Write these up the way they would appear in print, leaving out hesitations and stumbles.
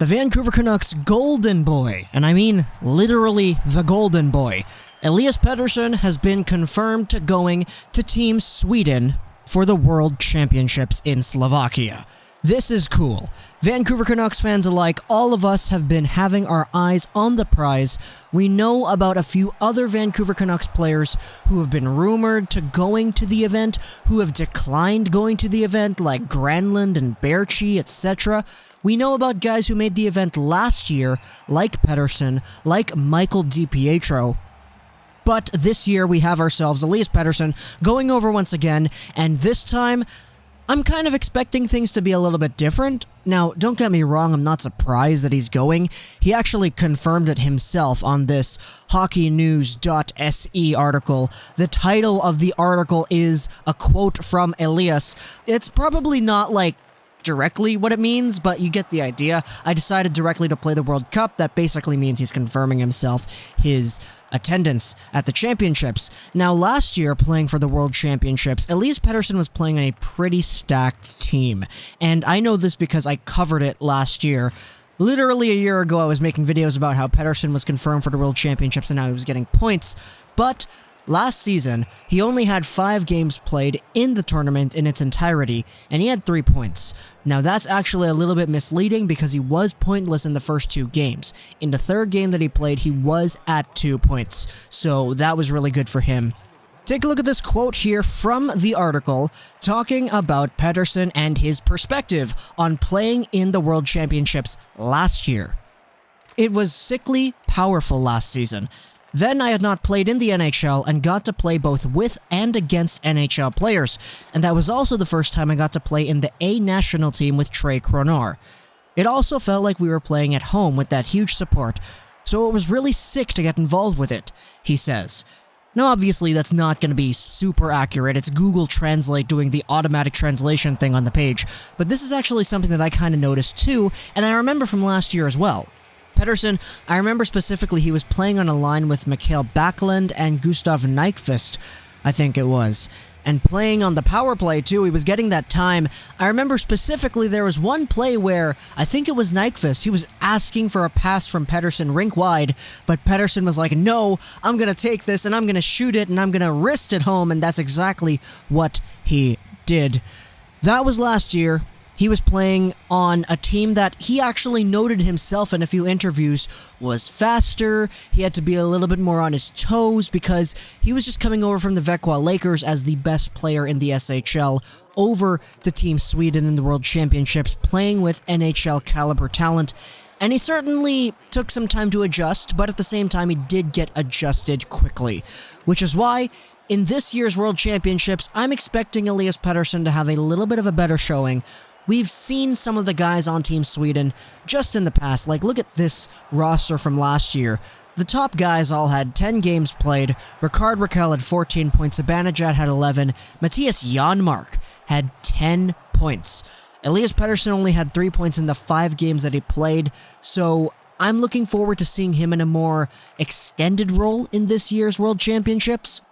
Vancouver Canucks golden boy, and I mean literally the golden boy, Elias Pettersson has been confirmed to going to Team Sweden for the World Championships in Slovakia. This is cool. Vancouver Canucks fans alike, all of us have been having our eyes on the prize. We know about a few other Vancouver Canucks players who have been rumored to going to the event, who have declined going to the event, like Granlund and Baertschi, etc. We know about guys who made the event last year, like Pettersson, like Michael DiPietro. But this year we have ourselves Elias Pettersson going over once again, and this time I'm kind of expecting things to be a little bit different. Now, don't get me wrong, I'm not surprised that he's going. He actually confirmed it himself on this hockeynews.se article. The title of the article is a quote from Elias. It's probably not like directly what it means, but you get the idea. I decided directly to play the World Cup. That basically means he's confirming himself, his attendance at the championships. Now, last year, playing for the World Championships, Elias Pettersson was playing on a pretty stacked team. And I know this because I covered it last year. Literally a year ago, I was making videos about how Pettersson was confirmed for the World Championships and how he was getting points. But last season, he only had 5 games played in the tournament in its entirety, and he had 3 points. Now that's actually a little bit misleading because he was pointless in the first 2 games. In the third game that he played, he was at 2 points, so that was really good for him. Take a look at this quote here from the article talking about Pettersson and his perspective on playing in the World Championships last year. It was sickly powerful last season. Then I had not played in the NHL and got to play both with and against NHL players, and that was also the first time I got to play in the A national team with Trey Cronor. It also felt like we were playing at home with that huge support, so it was really sick to get involved with it, he says. Now obviously that's not going to be super accurate, it's Google Translate doing the automatic translation thing on the page, but this is actually something that I kind of noticed too, and I remember from last year as well. Pettersson, I remember specifically he was playing on a line with Mikael Backlund and Gustav Nyquist, I think it was. And playing on the power play too, he was getting that time. I remember specifically there was one play where, I think it was Nyquist, he was asking for a pass from Pettersson rink wide, but Pettersson was like, no, I'm gonna take this and I'm gonna shoot it and I'm gonna wrist it home, and that's exactly what he did. That was last year. He was playing on a team that he actually noted himself in a few interviews was faster. He had to be a little bit more on his toes because he was just coming over from the Växjö Lakers as the best player in the SHL over to Team Sweden in the World Championships, playing with NHL caliber talent. And he certainly took some time to adjust, but at the same time he did get adjusted quickly, which is why in this year's World Championships, I'm expecting Elias Pettersson to have a little bit of a better showing. We've seen some of the guys on Team Sweden just in the past. Like, look at this roster from last year. The top guys all had 10 games played. Rickard Rakell had 14 points. Zibanejad had 11. Matthias Janmark had 10 points. Elias Pettersson only had 3 points in the 5 games that he played. So I'm looking forward to seeing him in a more extended role in this year's World Championships,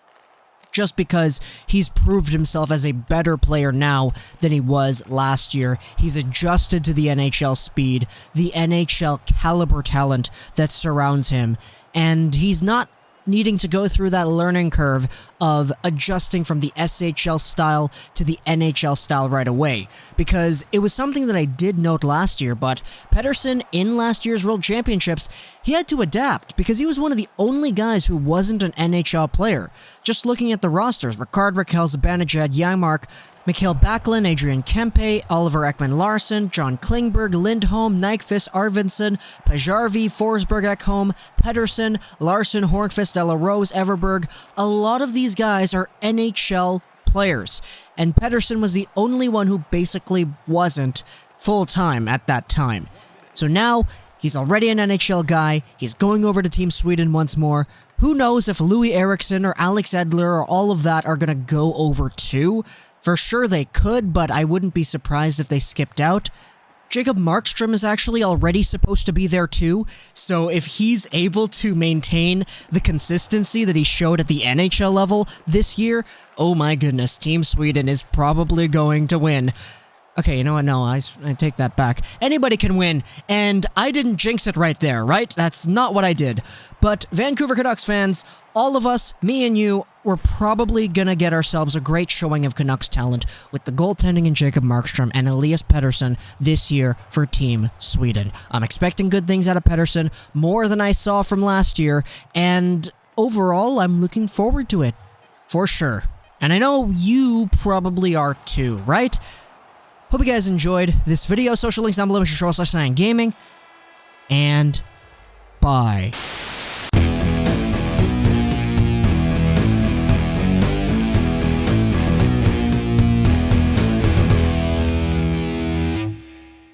just because he's proved himself as a better player now than he was last year. He's adjusted to the NHL speed, the NHL caliber talent that surrounds him, and he's not needing to go through that learning curve of adjusting from the SHL style to the NHL style right away, because it was something that I did note last year, but Pettersson in last year's World Championships, he had to adapt because he was one of the only guys who wasn't an NHL player. Just looking at the rosters, Rickard Rakell, Zibanejad, Janmark, Mikael Backlund, Adrian Kempe, Oliver Ekman-Larsson, John Klingberg, Lindholm, Nyquist, Arvidsson, Pajarvi, Forsberg, Ekholm, Pettersson, Larsson, Hornqvist, Della Rose, Everberg. A lot of these guys are NHL players, and Pettersson was the only one who basically wasn't full-time at that time. So now, he's already an NHL guy, he's going over to Team Sweden once more. Who knows if Louis Eriksson or Alex Edler or all of that are going to go over too? For sure they could, but I wouldn't be surprised if they skipped out. Jacob Markstrom is actually already supposed to be there too, so if he's able to maintain the consistency that he showed at the NHL level this year, oh my goodness, Team Sweden is probably going to win. Okay, you know what? No, I take that back. Anybody can win, and I didn't jinx it right there, right? That's not what I did. But Vancouver Canucks fans, all of us, me and you, we're probably gonna get ourselves a great showing of Canucks talent with the goaltending in Jacob Markstrom and Elias Pettersson this year for Team Sweden. I'm expecting good things out of Pettersson, more than I saw from last year, and overall, I'm looking forward to it. For sure. And I know you probably are too, right? Hope you guys enjoyed this video. Social links down below. Make sure to /9gaming. And bye.